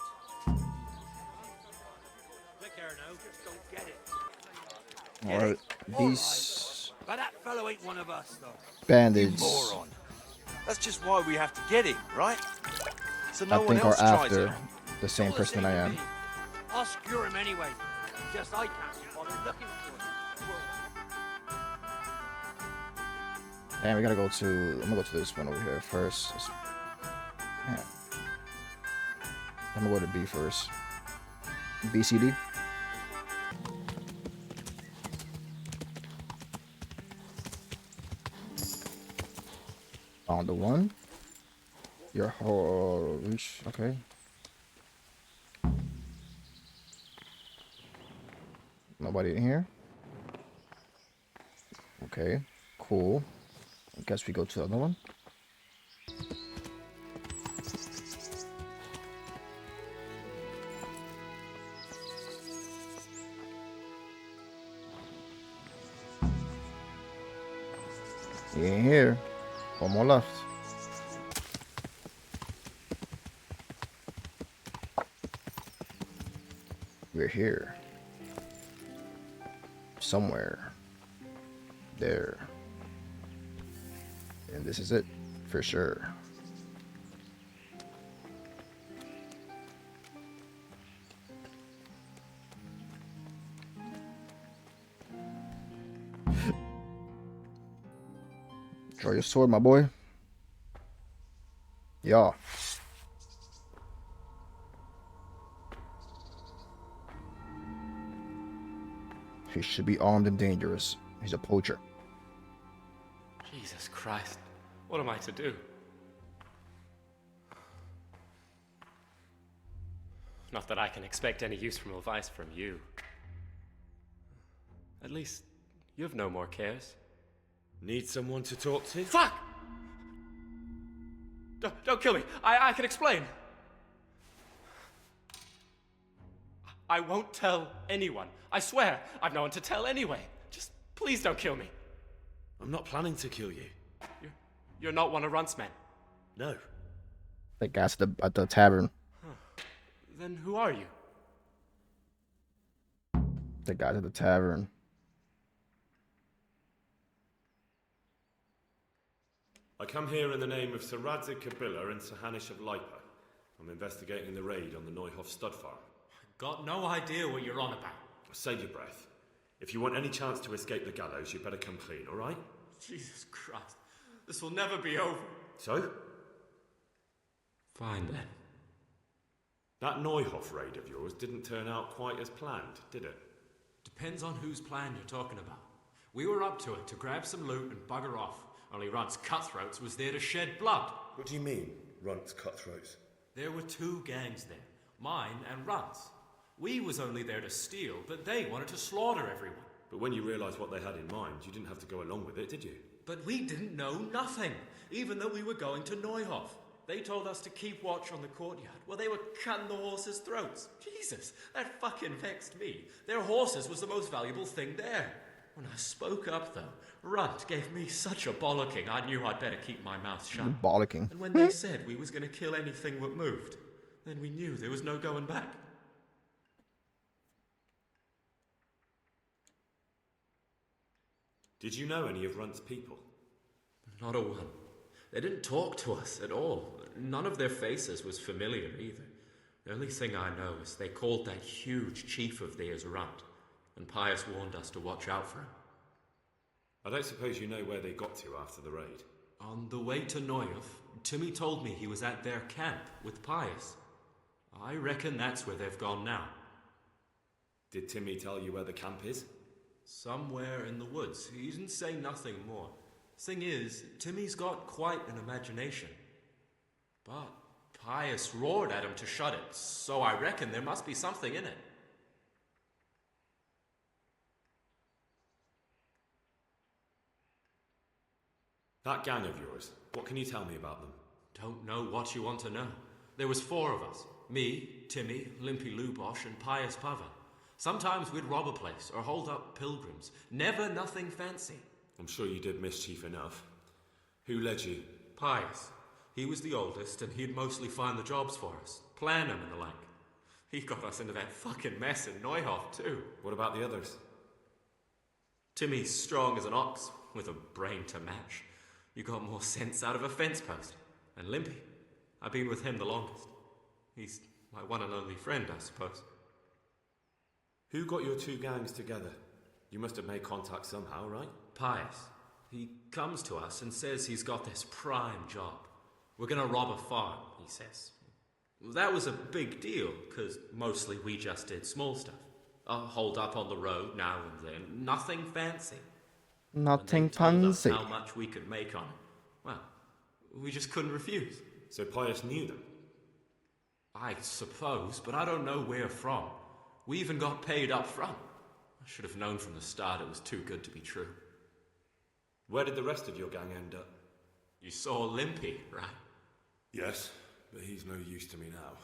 Click here now, just don't get it.
Alright, these
But that fellow ain't one of us, though.
bandits,
Moron. That's just why we have to get him, right? So no
I
one
think, are
else tries
after
it.
the same person that I am.
I'll secure him anyway. Just I can't be bothered looking for him.
And we gotta go to. I'm gonna go to this one over here first. Man. I'm gonna go to B first. BCD. Found the one. Your whole reach. Okay. Nobody in here. Okay. Cool. I guess we go to the other one. He ain't here. One more left. We're here. Somewhere. There. And this is it, for sure. Draw your sword, my boy. Yeah. He should be armed and dangerous. He's a poacher.
Jesus Christ. What am I to do? Not that I can expect any useful advice from you. At least, you've no more cares.
Need someone to talk to?
Fuck! Don't kill me. I can explain. I won't tell anyone. I swear, I've no one to tell anyway. Just please don't kill me.
I'm not planning to kill you.
You're not one of Runt's men.
No.
The guys at the tavern.
Then who are you?
The guys at the tavern.
I come here in the name of Sir Radzig Kabila and Sir Hanish of Lipa. I'm investigating the raid on the Neuhoff stud farm.
Got no idea what you're on about.
Save your breath. If you want any chance to escape the gallows, you better come clean, all right?
Jesus Christ. This will never be over.
So?
Fine then.
That Neuhoff raid of yours didn't turn out quite as planned, did it?
Depends on whose plan you're talking about. We were up to it to grab some loot and bugger off. Only Runt's cutthroats was there to shed blood.
What do you mean, Runt's cutthroats?
There were two gangs there, mine and Runt's. We was only there to steal, but they wanted to slaughter everyone.
But when you realised what they had in mind, you didn't have to go along with it, did you?
But we didn't know nothing, even though we were going to Neuhoff. They told us to keep watch on the courtyard. Well, they were cutting the horses' throats. Jesus, that fucking vexed me. Their horses was the most valuable thing there. When I spoke up, though, Runt gave me such a bollocking, I knew I'd better keep my mouth shut.
Bollocking.
And when they said we was going to kill anything that moved, then we knew there was no going back.
Did you know any of Runt's people?
Not a one. They didn't talk to us at all. None of their faces was familiar either. The only thing I know is they called that huge chief of theirs Runt, and Pius warned us to watch out for him.
I don't suppose you know where they got to after the raid?
On the way to Neuhoff, Timmy told me he was at their camp with Pius. I reckon that's where they've gone now.
Did Timmy tell you where the camp is?
Somewhere in the woods. He didn't say nothing more. Thing is, Timmy's got quite an imagination. But Pius roared at him to shut it, so I reckon there must be something in it.
That gang of yours, what can you tell me about them?
Don't know what you want to know. There was 4 of us. Me, Timmy, Limpy Lubosh, and Pius Pava. Sometimes we'd rob a place or hold up pilgrims. Never nothing fancy.
I'm sure you did mischief enough. Who led you?
Pius. He was the oldest, and he'd mostly find the jobs for us, plan them and the like. He got us into that fucking mess in Neuhoff, too.
What about the others?
Timmy's strong as an ox, with a brain to match. You got more sense out of a fence post. And Limpy, I've been with him the longest. He's my one and only friend, I suppose.
Who got your 2 gangs together? You must have made contact somehow, right?
Pius. He comes to us and says he's got this prime job. We're gonna rob a farm, he says. That was a big deal, because mostly we just did small stuff. Hold up on the road now and then. Nothing fancy.
Nothing
fancy.
fancy.
How much we could make on it. Well, we just couldn't refuse.
So Pius knew them?
I suppose, but I don't know where from. We even got paid up front. I should have known from the start it was too good to be true.
Where did the rest of your gang end up?
You saw Limpy, right?
Yes, but he's no use to me now.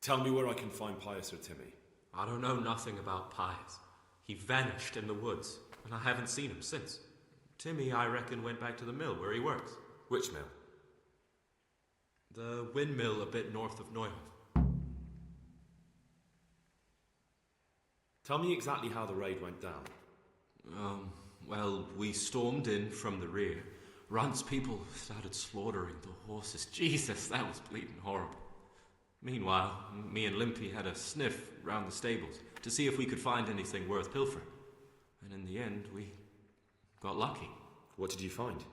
Tell me where I can find Pius or Timmy.
I don't know nothing about Pius. He vanished in the woods, and I haven't seen him since. Timmy, I reckon, went back to the mill where he works.
Which mill?
The windmill a bit north of Neuhoff.
Tell me exactly how the raid went down.
Well, we stormed in from the rear. Runt's people started slaughtering the horses. Jesus, that was bleeding horrible. Meanwhile, me and Limpy had a sniff round the stables to see if we could find anything worth pilfering. And in the end, we got lucky.
What did you find?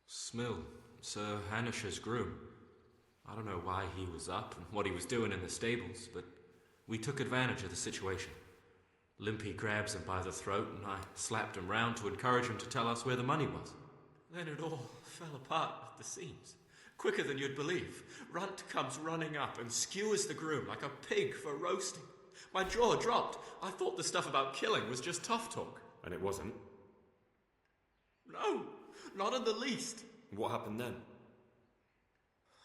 Smill, Sir Hanish's groom. I don't know why he was up and what he was doing in the stables, but we took advantage of the situation. Limpy grabs him by the throat, and I slapped him round to encourage him to tell us where the money was. Then it all fell apart at the seams. Quicker than you'd believe. Runt comes running up and skewers the groom like a pig for roasting. My jaw dropped. I thought the stuff about killing was just tough talk.
And it wasn't?
No, not in the least.
What happened then?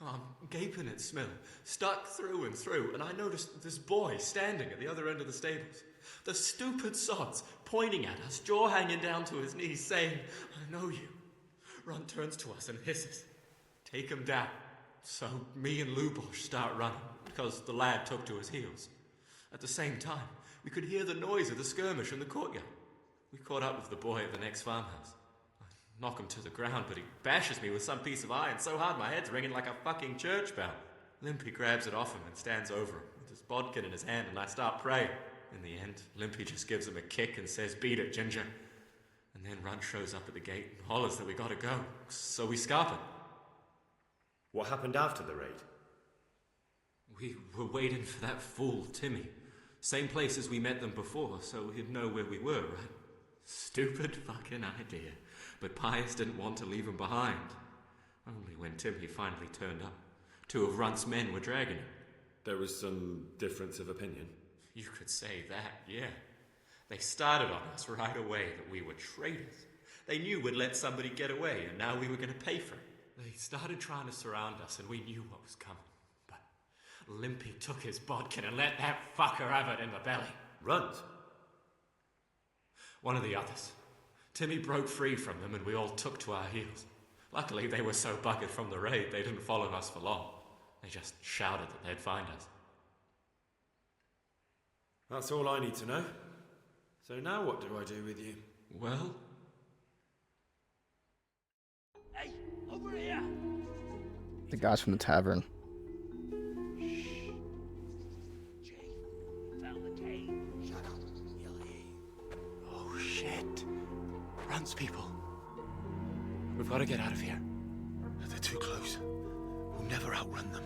I'm gaping at Smill, stuck through and through, and I noticed this boy standing at the other end of the stables. The stupid sods pointing at us, jaw hanging down to his knees, saying, "I know you." Runt turns to us and hisses, "Take him down." So me and Lubosh start running, because the lad took to his heels. At the same time, we could hear the noise of the skirmish in the courtyard. We caught up with the boy at the next farmhouse. I knock him to the ground, but he bashes me with some piece of iron so hard my head's ringing like a fucking church bell. Limpy grabs it off him and stands over him with his bodkin in his hand, and I start praying. In the end, Limpy just gives him a kick and says, "Beat it, Ginger." And then Runt shows up at the gate and hollers that we gotta go, so we scarp it.
What happened after the raid?
We were waiting for that fool, Timmy. Same place as we met them before, so he'd know where we were, right? Stupid fucking idea. But Pius didn't want to leave him behind. Only when Timmy finally turned up, 2 of Runt's men were dragging him.
There was some difference of opinion?
You could say that, yeah. They started on us right away that we were traitors. They knew we'd let somebody get away, and now we were going to pay for it. They started trying to surround us, and we knew what was coming. But Limpy took his bodkin and let that fucker have it in the belly.
Runt?
One of the others. Timmy broke free from them, and we all took to our heels. Luckily, they were so buggered from the raid, they didn't follow us for long. They just shouted that they'd find us.
That's all I need to know. So now what do I do with you?
Well?
Hey, over here!
The guys from the tavern.
Found the cave. Shut up. He'll hear you.
Oh, shit. Runt's people. We've got to get out of here.
They're too close. We'll never outrun them.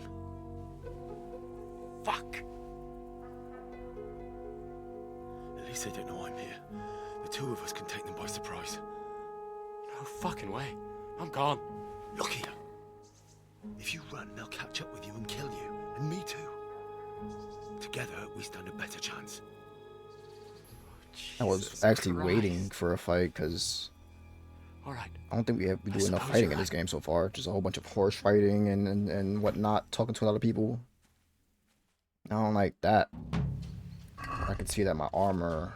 Fuck!
At least they don't know I'm here. The 2 of us can take them by surprise.
No fucking way. I'm gone.
Look here. If you run, they'll catch up with you and kill you. And me too. Together, we stand a better chance.
I was actually waiting for a fight because
All right.
I don't think we do enough fighting in this game so far. Just a whole bunch of horse fighting and whatnot, talking to a lot of people. I don't like that. I can see that my armor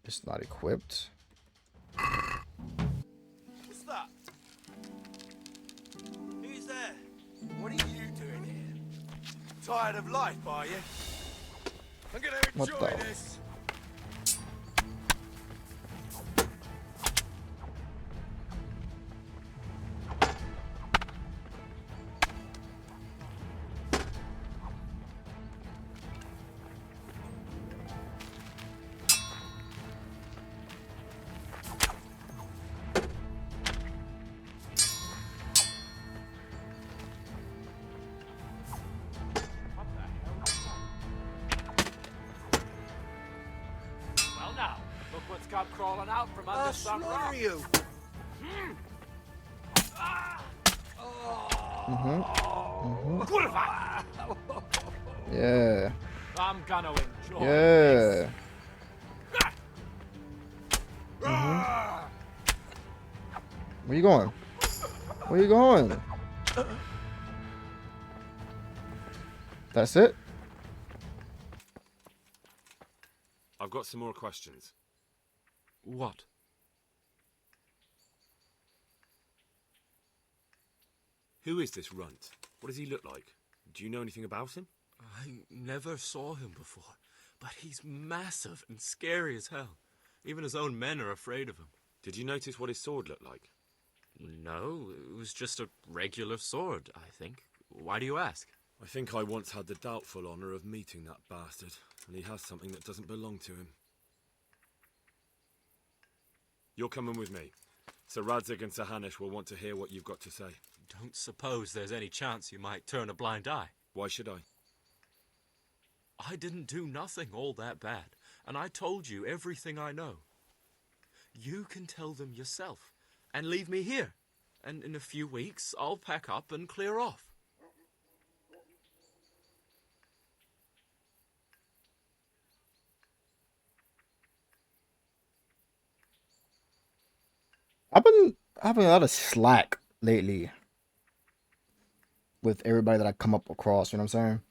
is not equipped.
What's that? Who's there? What are you doing here? Tired of life, are you? I'm gonna
What
enjoy
the-
this. Well now, look what's come crawling out from under some rock. You.
Yeah.
I'm gonna enjoy
Yeah. Where you going? Where you going? That's it?
I've got some more questions.
What?
Who is this Runt? What does he look like? Do you know anything about him?
I never saw him before, but he's massive and scary as hell. Even his own men are afraid of him.
Did you notice what his sword looked like?
No, it was just a regular sword, I think. Why do you ask?
I think I once had the doubtful honour of meeting that bastard, and he has something that doesn't belong to him. You're coming with me. Sir Radzig and Sir Hanush will want to hear what you've got to say.
Don't suppose there's any chance you might turn a blind eye.
Why should I?
I didn't do nothing all that bad, and I told you everything I know. You can tell them yourself, and leave me here. And in a few weeks, I'll pack up and clear off.
I've been having a lot of slack lately with everybody that I come up across, you know what I'm saying?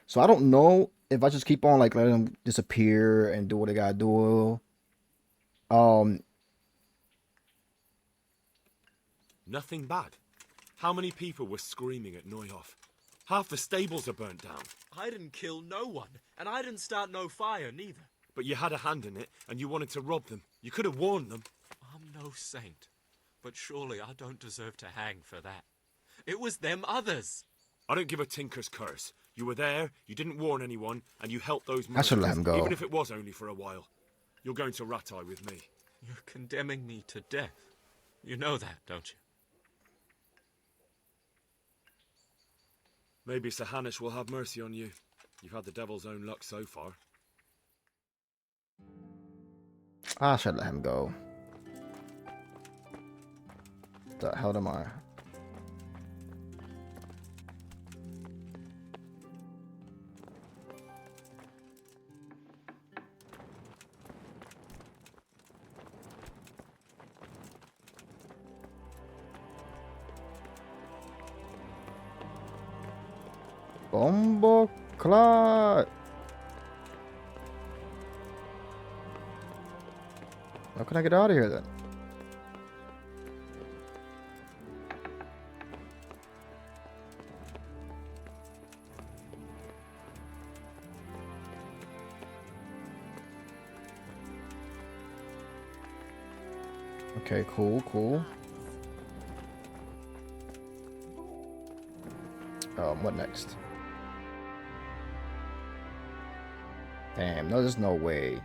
So I don't know if I just keep on like letting them disappear and do what they gotta do. Um,
Nothing bad. How many people were screaming at Neuhoff? Half the stables are burnt down.
I didn't kill no one, and I didn't start no fire, neither.
But you had a hand in it, and you wanted to rob them. You could have warned them.
I'm no saint, but surely I don't deserve to hang for that. It was them others.
I don't give a tinker's curse. You were there, you didn't warn anyone, and you helped those
I should let
murderers,
him go.
even if it was only for a while. You're going to Rattay with me.
You're condemning me to death. You know that, don't you?
Maybe Sir Hanush will have mercy on you. You've had the devil's own luck so far.
I should let him go. The hell am I? Bombo clot. How can I get out of here then? Okay, cool, cool. What next? Damn, no, there's no way.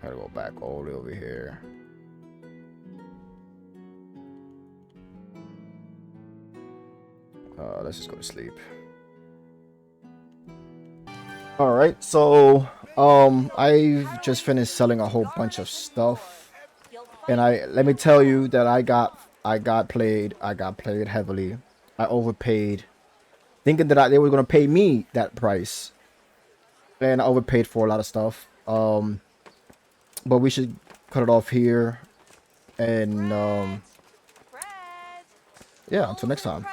Gotta go back all the way over here. Let's just go to sleep. Alright, so I've just finished selling a whole bunch of stuff. And let me tell you that I got played heavily. I overpaid. Thinking that they were gonna pay me that price. And I overpaid for a lot of stuff. But we should cut it off here. And yeah, until next time.